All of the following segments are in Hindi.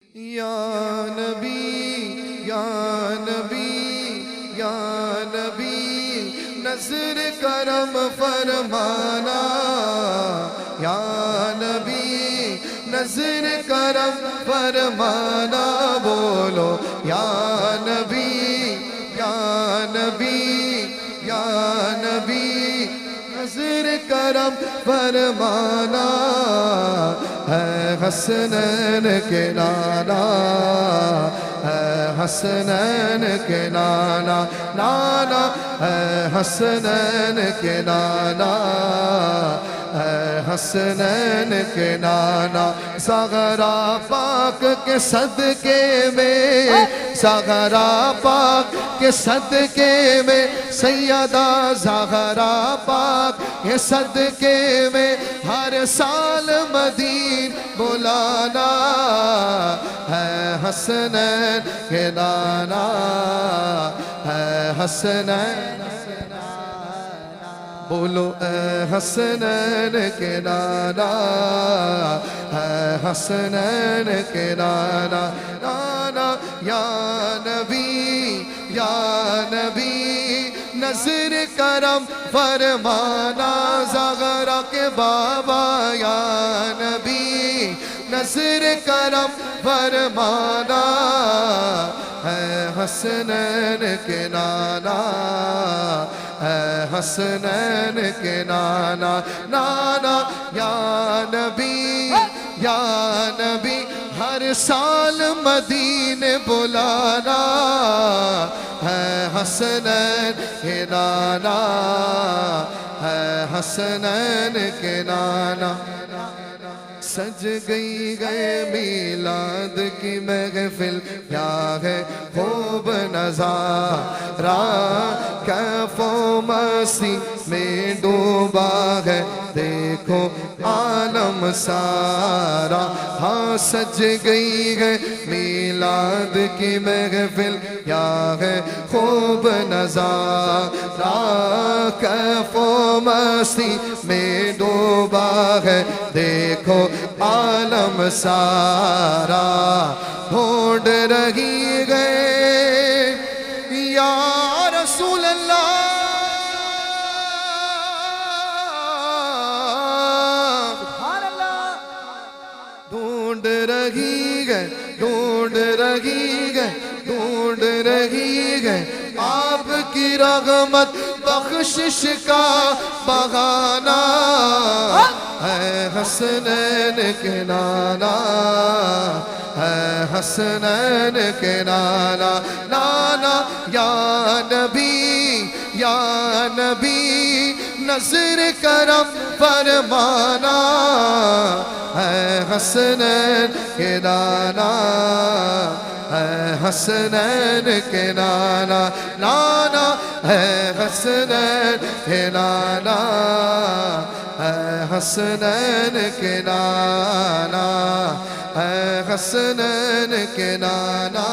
या नबी या नबी या नबी नज़र करम फरमाना। या नबी नज़र करम फरमाना। बोलो या नबी या नबी या नबी नज़र करम फरमाना। है हसनैन के नाना, है हसनैन के नाना, नाना है हसनैन के नाना, है हसनैन के नाना। ज़हरा पाक के सदके में, ज़हरा पाक के सदके में, सैयदा ज़हरा पाक के सदके में हर साल मदीन बुलाना। है हसनैन के नाना, है हसनैन। बोलो हसनैन के नाना, है हसनैन के नाना, नाना या नबी या नबी नज़र करम फरमाना। ज़हरा के बाबा या नबी नज़र करम फरमाना। है हसनैन के नाना, है हसनैन के नाना, नाना या नबी या नबी हर साल मदीने बुलाना। है हसनैन के नाना, है हसनैन के नाना। सज गई गए मीलाद की महफिल, क्या है खूब नज़ारा। कैफो मसी में डूबा है देखो आलम सारा। हाँ सज गई है मीलाद की महफिल, क्या है खूब नज़ारा। कैफो मसी में डूबा है देखो आलम सारा। ढूंढ रही गए या रसूल अल्लाह, ढूंढ रही गए, ढूंढ रही गए, ढूंढ रही गए आपकी रहमत बख्शिश का बहाना। है हसनैन के नाना, है हसनैन के नाना, नाना या नबी या नबी नज़र करम फरमाना। है हसनैन के नाना, है हसनैन के नाना, नाना है हसनैन के नाना, है हसनैन के नाना, है हसनैन के नाना,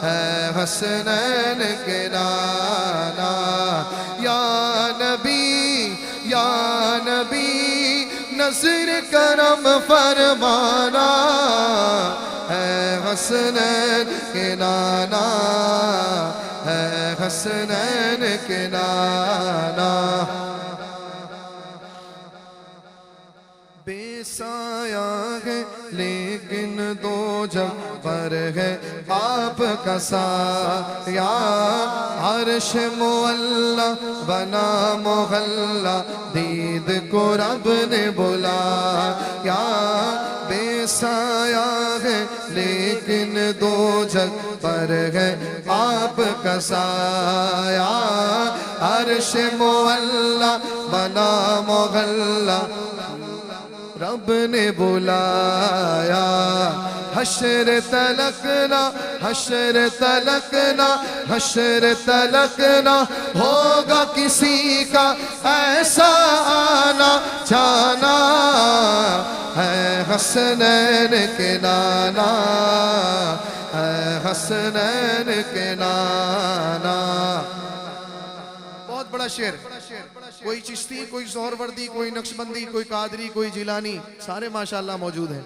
है हसनैन के नाना। या नबी या नबी नज़र करम फरमाना। है हसनैन के नाना, है हसनैन के नाना। बेसाया है लेकिन दो जग पर है आपका साया। अर्श मुअल्ला बना मोहल्ला, दीद को रब ने बुलाया। बेसाया है लेकिन दो जग पर है आपका साया। अर्श मुअल्ला बना मोहल्ला, रब ने बुलाया। हशर तलकना, हशर तलकना, हशर तलकना होगा किसी का ऐसा आना जाना। है हसनैन के नाना, है हसनैन के नाना। बहुत बड़ा शेर। कोई चिश्ती, कोई सोहरवर्दी, कोई नक्शबंदी, कोई कादरी, कोई जिलानी, सारे माशाअल्लाह मौजूद हैं।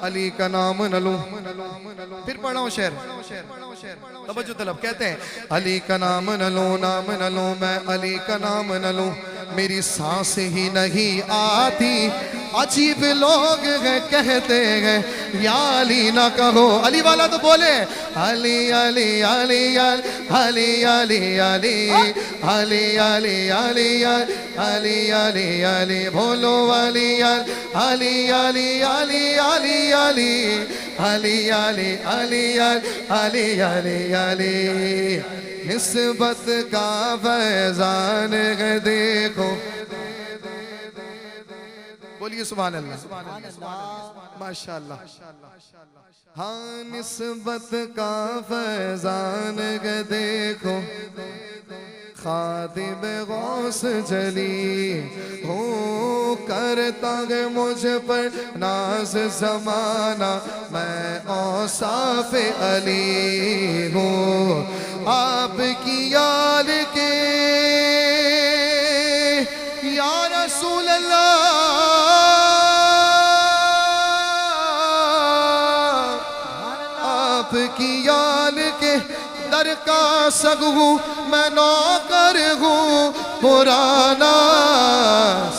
अली का नाम न लूं। फिर पढ़ा हूं शेर, तवज्जो तलब। कहते हैं अली का नाम न लूं, नाम न लूं, मैं अली का नाम न लूं, मेरी सांस ही नहीं आती। अजीब लोग हैं कहते हैं या अली ना कहो। अली वाला तो बोले अली अली अली अली अली अली अली अली अली अली अली अली बोलो अली अली अली अली अली अली अली अली अली अली अली अली निस्बत का फैजान है देखो। बोलिए सुभान अल्लाह, माशाअल्लाह। हाँ निस्बत का फैजान है देखो, खादिम गौस जली हो करता है मुझ पर नाज जमाना, मैं औसाफ अली हूँ आपकी याद के या रसूल अल्लाह। आपकी याद के दर का सग हूँ मैं, नौकर हूँ पुराना।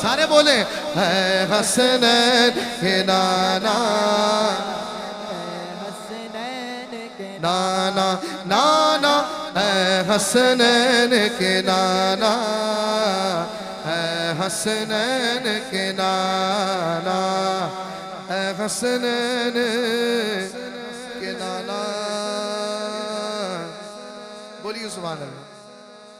सारे बोले है हसनैन के नाना, नाना नाना है हसनैन के नाना, है हसनैन के नाना, है हसनैन के नाना। बोलिए सुभान अल्लाह।